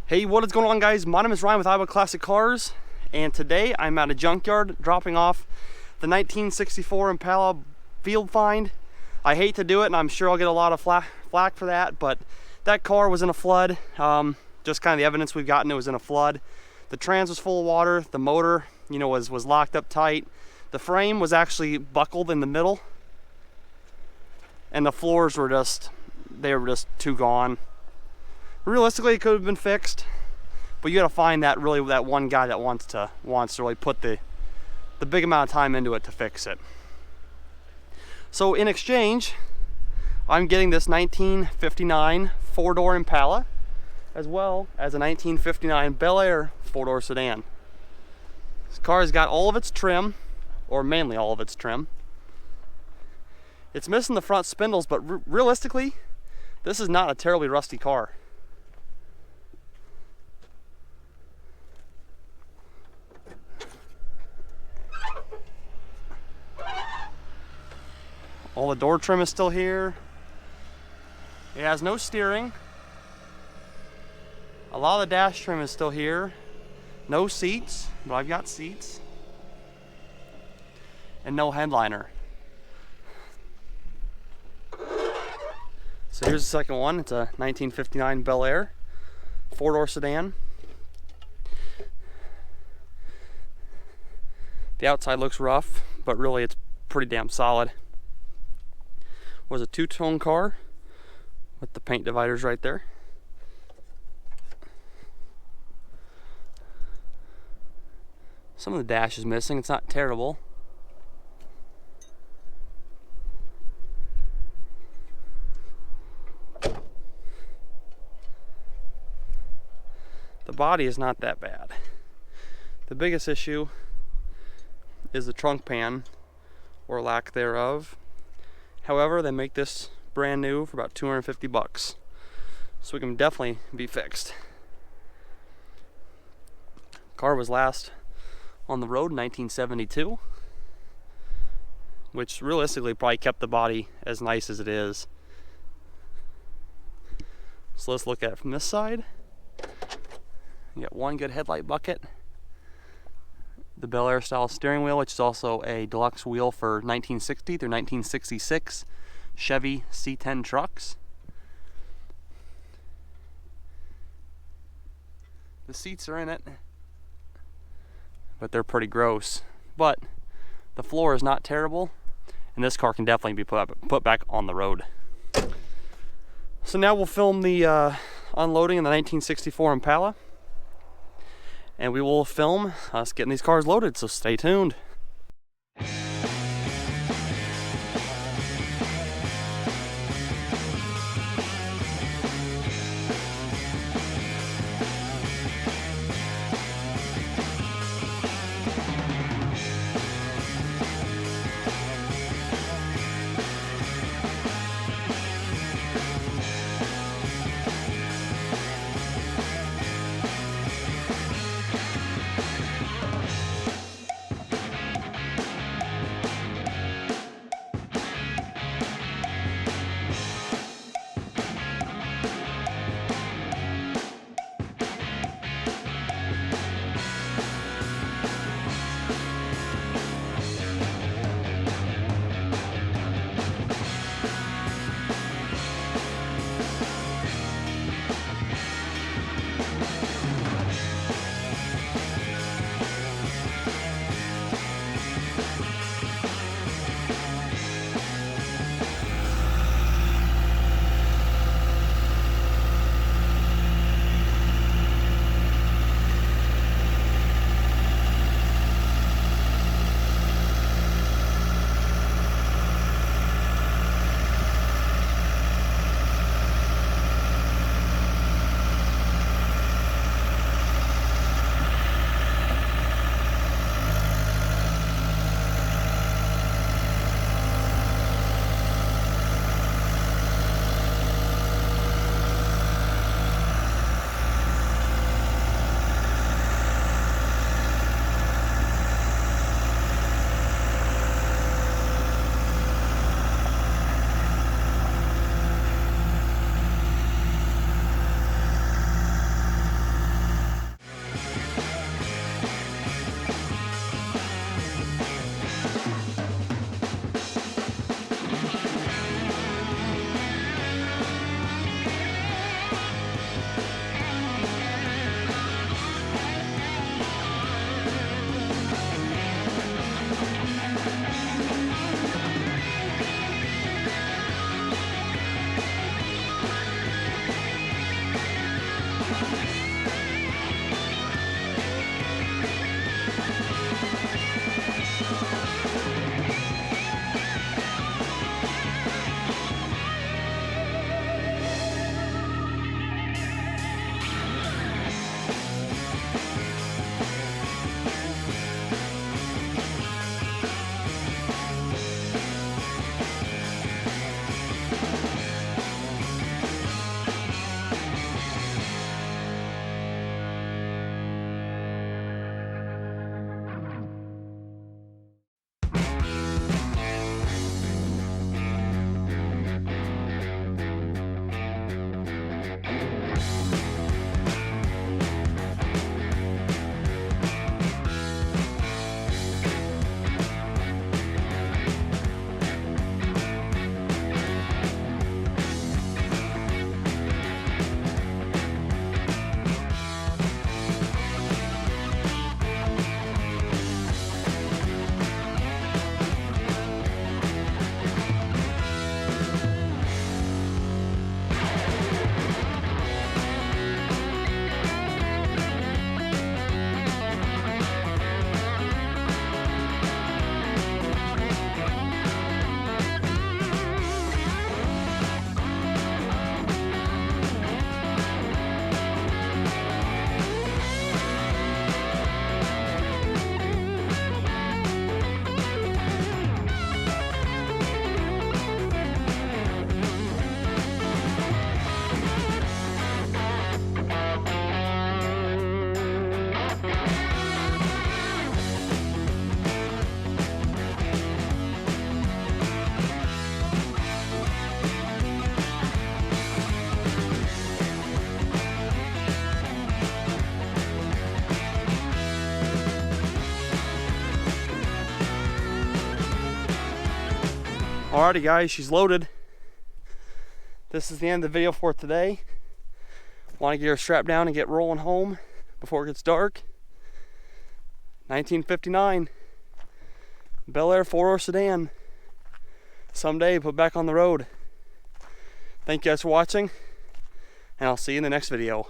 Hey, what is going on, guys? My name is Ryan with Iowa Classic Cars, and today I'm at a junkyard dropping off the 1964 Impala field find. I hate to do it, and I'm sure I'll get a lot of flack for that, but that car was in a flood. Just kind of the evidence we've gotten, it was in a flood. The trans was full of water, the motor, was locked up tight. The frame was actually buckled in the middle, and the floors were just too gone. Realistically, it could have been fixed, but you got to find that one guy that wants to really put the big amount of time into it to fix it. So in exchange, I'm getting this 1959 four-door Impala, as well as a 1959 Belair four-door sedan. This car has got all of its trim, or mainly all of its trim. It's missing the front spindles, but realistically, this is not a terribly rusty car. All the door trim is still here. It has no steering. A lot of the dash trim is still here. No seats, but I've got seats. And no headliner. So here's the second one. It's a 1959 Belair four-door sedan. The outside looks rough, but really it's pretty damn solid. Was a two-tone car with the paint dividers right there. Some of the dash is missing. It's not terrible. The body is not that bad. The biggest issue is the trunk pan, or lack thereof. However, they make this brand new for about 250 bucks. So it can definitely be fixed. Car was last on the road in 1972, which realistically probably kept the body as nice as it is. So let's look at it from this side. You got one good headlight bucket. The Belair style steering wheel, which is also a deluxe wheel for 1960 through 1966 Chevy C10 trucks. The seats are in it, but they're pretty gross. But the floor is not terrible, and this car can definitely be put back on the road. So now we'll film the unloading in the 1964 Impala. And we will film us getting these cars loaded, so stay tuned. Alrighty guys, she's loaded. This is the end of the video for today. Want to get her strapped down and get rolling home before it gets dark. 1959 Belair 4-door sedan. Someday put back on the road. Thank you guys for watching, and I'll see you in the next video.